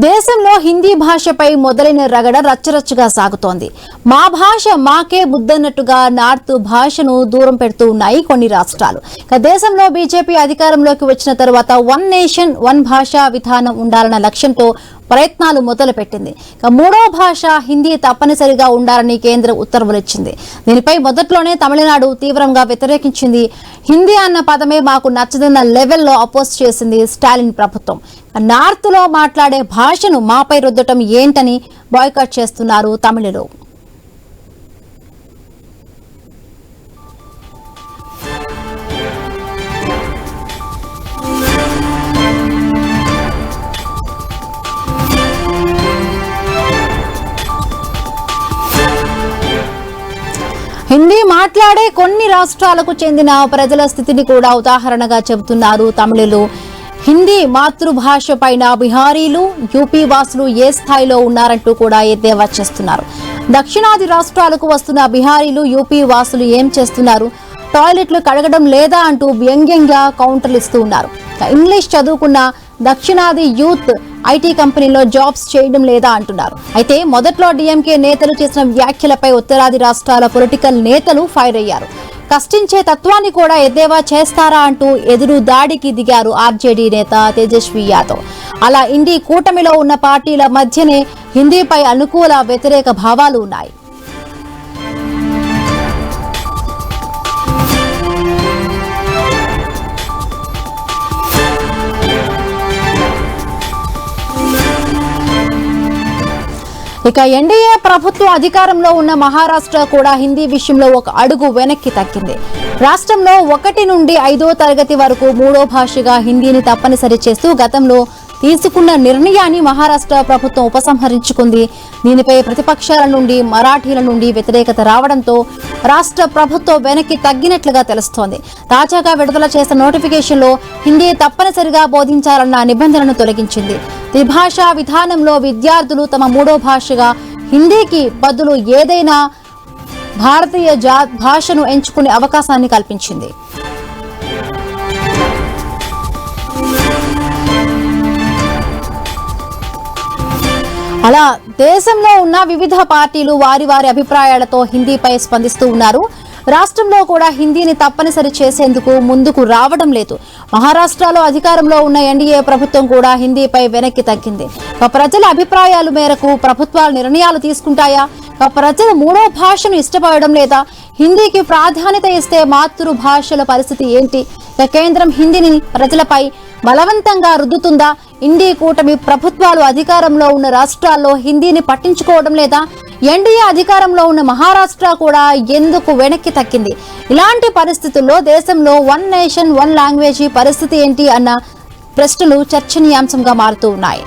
దేశంలో హిందీ భాషపై మొదలైన రగడ రచ్చరచ్చగా సాగుతోంది. మా భాష మాకే ముద్దన్నట్టుగా నార్త్ భాషను దూరం పెడుతూ ఉన్నాయి కొన్ని రాష్ట్రాలు. దేశంలో బీజేపీ అధికారంలోకి వచ్చిన తర్వాత వన్ నేషన్ వన్ భాష విధానం ఉండాలన్న లక్ష్యంతో ప్రయత్నాలు మొదలుపెట్టింది. మూడో భాష హిందీ తప్పనిసరిగా ఉండాలని కేంద్రం ఉత్తర్వులిచ్చింది. దీనిపై మొదట్లోనే తమిళనాడు తీవ్రంగా వ్యతిరేకించింది. హిందీ అన్న పదమే మాకు నచ్చదన్న లెవెల్లో అపోజ్ చేసింది స్టాలిన్ ప్రభుత్వం. నార్త్ లో మాట్లాడే భాషను మాపై రుద్దటం ఏంటని బాయ్కాట్ చేస్తున్నారు తమిళులు. హిందీ మాట్లాడే కొన్ని రాష్ట్రాలకు చెందిన ప్రజల స్థితిని కూడా ఉదాహరణగా చెబుతున్నారు తమిళులు. హిందీ మాతృభాష పైన బిహారీలు, యూపీ వాసులు ఏ స్థాయిలో ఉన్నారంటూ కూడా ఎద్దేవా చేస్తున్నారు. దక్షిణాది రాష్ట్రాలకు వస్తున్న బిహారీలు, యూపీ వాసులు ఏం చేస్తున్నారు, టాయిలెట్లు కడగడం లేదా అంటూ వ్యంగ్యంగా కౌంటర్లు ఇస్తూ ఉన్నారు. ఇంగ్లీష్ చదువుకున్న దక్షిణాది యూత్ ఐటీ కంపెనీలో జాబ్స్ చేయడం లేదా అంటున్నారు. అయితే మొదట్లో డీఎంకే నేతలు చేసిన వ్యాఖ్యలపై ఉత్తరాది రాష్ట్రాల పొలిటికల్ నేతలు ఫైర్ అయ్యారు. కష్టించే తత్వాన్ని కూడా ఎద్దేవా చేస్తారా అంటూ ఎదురు దాడికి దిగారు ఆర్జేడీ నేత తేజస్వి యాదవ్. అలా ఇండి కూటమిలో ఉన్న పార్టీల మధ్యనే హిందీపై అనుకూల వ్యతిరేక భావాలు ఉన్నాయి. ఇక ఎన్డీఏ ప్రభుత్వం అధికారంలో ఉన్న మహారాష్ట్ర కూడా హిందీ విషయంలో ఒక అడుగు వెనక్కి తగ్గింది. రాష్ట్రంలో 1 నుండి 5వ తరగతి వరకు మూడో భాషగా హిందీని తప్పనిసరి చేస్తూ గతంలో తీసుకున్న నిర్ణయాన్ని మహారాష్ట్ర ప్రభుత్వం ఉపసంహరించుకుంది. దీనిపై ప్రతిపక్షాల నుండి, మరాఠీల నుండి వ్యతిరేకత రావడంతో రాష్ట్ర ప్రభుత్వం వెనక్కి తగ్గినట్లుగా తెలుస్తోంది. తాజాగా విడుదల చేసిన నోటిఫికేషన్లో హిందీ తప్పనిసరిగా బోధించాలన్న నిబంధనను తొలగించింది. ద్విభాషా విధానంలో విద్యార్థులు తమ మూడో భాషగా హిందీకి బదులు ఏదైనా భారతీయ భాషను ఎంచుకునే అవకాశాన్ని కల్పించింది. అలా దేశంలో ఉన్న వివిధ పార్టీలు వారి వారి అభిప్రాయాలతో హిందీపై స్పందిస్తూ ఉన్నారు. రాష్ట్రంలో కూడా హిందీని తప్పనిసరి చేసేందుకు ముందుకు రావడం లేదు. మహారాష్ట్రలో అధికారంలో ఉన్న ఎన్డీఏ ప్రభుత్వం కూడా హిందీపై వెనక్కి తగ్గింది. ప్రజల అభిప్రాయాల మేరకు ప్రభుత్వాలు నిర్ణయాలు తీసుకుంటాయా? ప్రజలు మూడో భాషను ఇష్టపడడం లేదా? హిందీకి ప్రాధాన్యత ఇస్తే మాతృభాషల పరిస్థితి ఏంటి? కేంద్రం హిందీని ప్రజలపై బలవంతంగా రుద్దుతుందా? ఇండి కూటమి ప్రభుత్వాలు అధికారంలో ఉన్న రాష్ట్రాల్లో హిందీని పట్టించుకోవడం లేదా? ఎన్డీఏ అధికారంలో ఉన్న మహారాష్ట్ర కూడా ఎందుకు వెనక్కి తగ్గింది? ఇలాంటి పరిస్థితుల్లో దేశంలో వన్ నేషన్ వన్ లాంగ్వేజ్ పరిస్థితి ఏంటి అన్న ప్రశ్నలు చర్చనీయాంశంగా మారుతూ ఉన్నాయి.